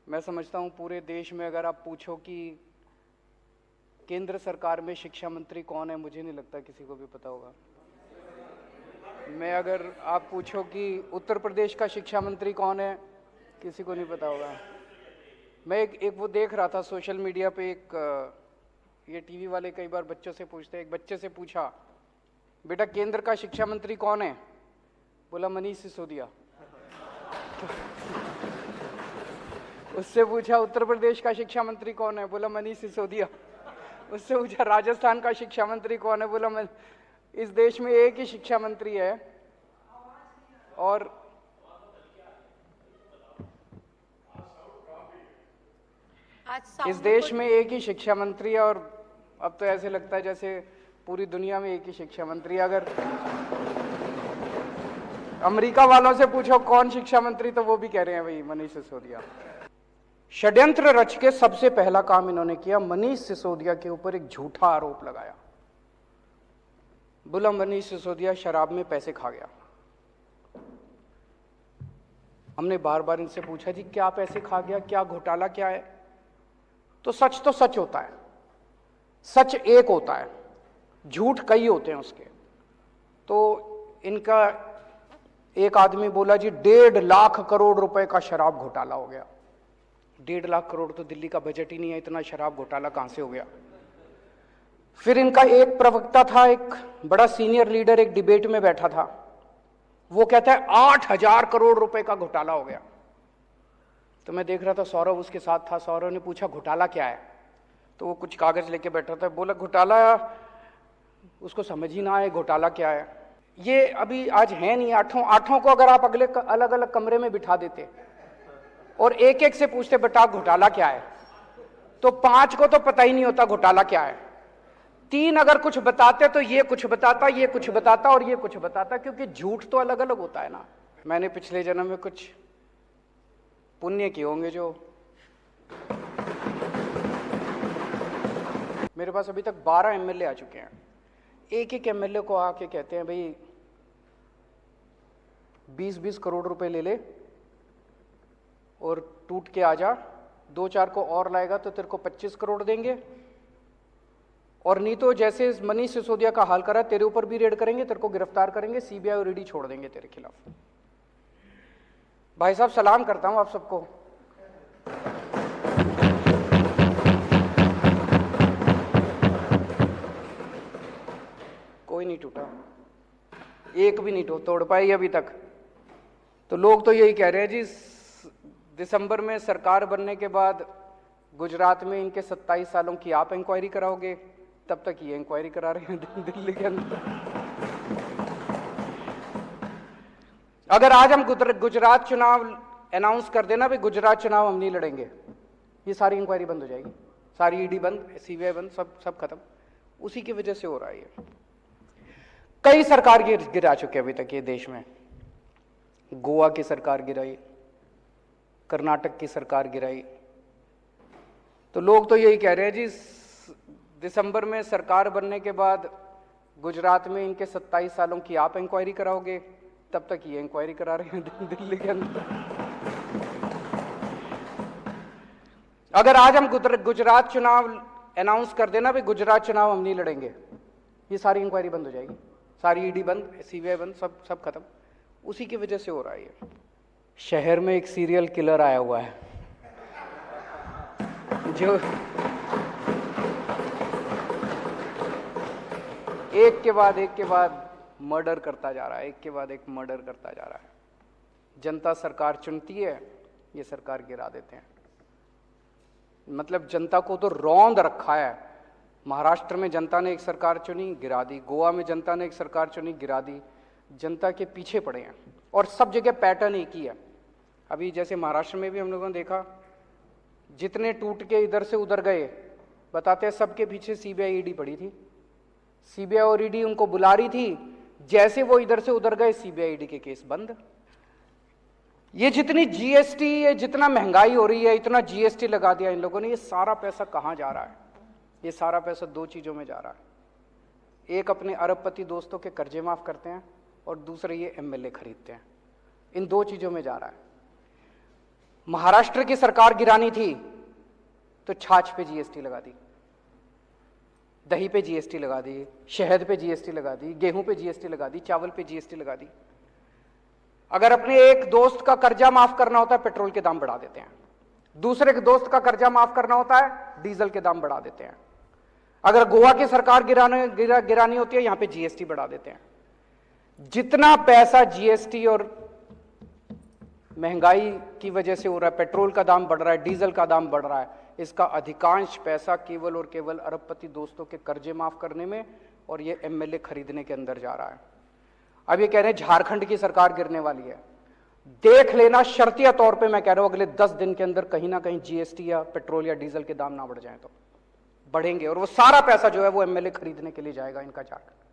मैं समझता हूँ पूरे देश में अगर आप पूछो कि केंद्र सरकार में शिक्षा मंत्री कौन है, मुझे नहीं लगता किसी को भी पता होगा। मैं अगर आप पूछो कि उत्तर प्रदेश का शिक्षा मंत्री कौन है, किसी को नहीं पता होगा। मैं एक वो देख रहा था सोशल मीडिया पे, ये टीवी वाले कई बार बच्चों से पूछते हैं। एक बच्चे से पूछा, बेटा केंद्र का शिक्षा मंत्री कौन है? बोला मनीष सिसोदिया। उससे पूछा उत्तर प्रदेश का शिक्षा मंत्री कौन है? बोला मनीष सिसोदिया। उससे पूछा राजस्थान का शिक्षा मंत्री कौन है? बोला इस देश में एक ही शिक्षा मंत्री है और इस देश में एक ही शिक्षा मंत्री है। और अब तो ऐसे लगता है जैसे पूरी दुनिया में एक ही शिक्षा मंत्री है। अगर अमेरिका वालों से पूछो कौन शिक्षा मंत्री, तो वो भी कह रहे हैं भाई मनीष सिसोदिया। षड्यंत्र रच के सबसे पहला काम इन्होंने किया, मनीष सिसोदिया के ऊपर एक झूठा आरोप लगाया। बोला मनीष सिसोदिया शराब में पैसे खा गया। हमने बार बार इनसे पूछा जी क्या पैसे खा गया, क्या घोटाला क्या है? तो सच होता है, सच एक होता है, झूठ कई होते हैं उसके। तो इनका एक आदमी बोला जी 1.5 लाख करोड़ रुपए का शराब घोटाला हो गया। 1.5 लाख करोड़ तो दिल्ली का बजट ही नहीं है, इतना शराब घोटाला कहां से हो गया? फिर इनका एक प्रवक्ता था, एक बड़ा सीनियर लीडर, एक डिबेट में बैठा था, वो कहता है 8,000 करोड़ रुपए का घोटाला हो गया। तो मैं देख रहा था, सौरभ उसके साथ था। सौरभ ने पूछा घोटाला क्या है? तो वो कुछ कागज लेके बैठा था। बोला घोटाला, उसको समझ ही ना आए घोटाला क्या है। ये अभी आज है नहीं, आठों को अगर आप अगले अलग अलग कमरे में बिठा देते और एक एक से पूछते बेटा घोटाला क्या है, तो 5 को तो पता ही नहीं होता घोटाला क्या है। 3 अगर कुछ बताते तो ये कुछ बताता, ये कुछ बताता और ये कुछ बताता, क्योंकि झूठ तो अलग अलग होता है ना। मैंने पिछले जन्म में कुछ पुण्य किए होंगे जो मेरे पास अभी तक 12 एमएलए आ चुके हैं। एक एक एमएलए को आके कहते हैं भाई 20-20 करोड़ रुपए ले ले और टूट के आ जा, 2-4 को और लाएगा तो तेरे को 25 करोड़ देंगे, और नहीं तो जैसे मनीष सिसोदिया का हाल करा तेरे ऊपर भी रेड करेंगे, तेरे को गिरफ्तार करेंगे, सीबीआई और ईडी छोड़ देंगे तेरे खिलाफ। भाई साहब सलाम करता हूं आप सबको। कोई नहीं टूटा, एक भी नहीं तोड़ पाई अभी तक। तो लोग तो यही कह रहे हैं जी दिसंबर में सरकार बनने के बाद गुजरात में इनके 27 सालों की आप इंक्वायरी कराओगे, तब तक ये इंक्वायरी करा रहे हैं दिल्ली के अंदर। अगर आज हम गुजरात चुनाव अनाउंस कर देना भाई गुजरात चुनाव हम नहीं लड़ेंगे, ये सारी इंक्वायरी बंद हो जाएगी, सारी ईडी बंद, सीबीआई बंद, सब खत्म। उसी की वजह से हो रहा है ये। कई सरकार गिरा चुके अभी तक ये देश में। गोवा की सरकार गिराई, कर्नाटक की सरकार गिराई। तो लोग तो यही कह रहे हैं जी दिसंबर में सरकार बनने के बाद गुजरात में इनके 27 सालों की आप इंक्वायरी कराओगे, तब तक ये इंक्वायरी करा रहे हैं दिल्ली के अंदर। अगर आज हम गुजरात चुनाव अनाउंस कर देना भाई गुजरात चुनाव हम नहीं लड़ेंगे, ये सारी इंक्वायरी बंद हो जाएगी, सारी ईडी बंद, सीबीआई बंद, सब खत्म। उसी की वजह से हो रहा है ये। शहर में एक सीरियल किलर आया हुआ है जो एक के बाद मर्डर करता जा रहा है, एक के बाद एक मर्डर करता जा रहा है। जनता सरकार चुनती है, ये सरकार गिरा देते हैं। मतलब जनता को तो रौंद रखा है। महाराष्ट्र में जनता ने एक सरकार चुनी, गिरा दी। गोवा में जनता ने एक सरकार चुनी, गिरा दी। जनता के पीछे पड़े हैं और सब जगह पैटर्न एक ही है। अभी जैसे महाराष्ट्र में भी हम लोगों ने देखा, जितने टूट के इधर से उधर गए, बताते हैं सबके पीछे सीबीआई ईडी पड़ी थी। सीबीआई और ईडी उनको बुला रही थी, जैसे वो इधर से उधर गए सीबीआई ईडी के केस बंद। ये जितनी जीएसटी, ये जितना महंगाई हो रही है, इतना जीएसटी लगा दिया इन लोगों ने, ये सारा पैसा कहां जा रहा है? ये सारा पैसा 2 चीजों में जा रहा है। एक अपने अरबपति दोस्तों के कर्जे माफ करते हैं और दूसरे ये एमएलए खरीदते हैं। इन 2 चीजों में जा रहा है। महाराष्ट्र की सरकार गिरानी थी तो छाछ पे जीएसटी लगा दी, दही पे जीएसटी लगा दी, शहद पे जीएसटी लगा दी, गेहूं पे जीएसटी लगा दी, चावल पे जीएसटी लगा दी। अगर अपने एक दोस्त का कर्जा माफ करना होता है पेट्रोल के दाम बढ़ा देते हैं, दूसरे के दोस्त का कर्जा माफ करना होता है डीजल के दाम बढ़ा देते हैं। अगर गोवा की सरकार गिरानी होती है यहां पे जीएसटी बढ़ा देते हैं। जितना पैसा जीएसटी और महंगाई की वजह से हो रहा है, पेट्रोल का दाम बढ़ रहा है, डीजल का दाम बढ़ रहा है, इसका अधिकांश पैसा केवल और केवल अरबपति दोस्तों के कर्जे माफ करने में और ये एमएलए खरीदने के अंदर जा रहा है। अब ये कह रहे हैं झारखंड की सरकार गिरने वाली है, देख लेना शर्तिया तौर पे मैं कह रहा हूं अगले 10 दिन के अंदर कहीं ना कहीं जीएसटी या पेट्रोल या डीजल के दाम ना बढ़ जाए तो बढ़ेंगे, और वो सारा पैसा जो है वो एमएलए खरीदने के लिए जाएगा इनका झारखंड।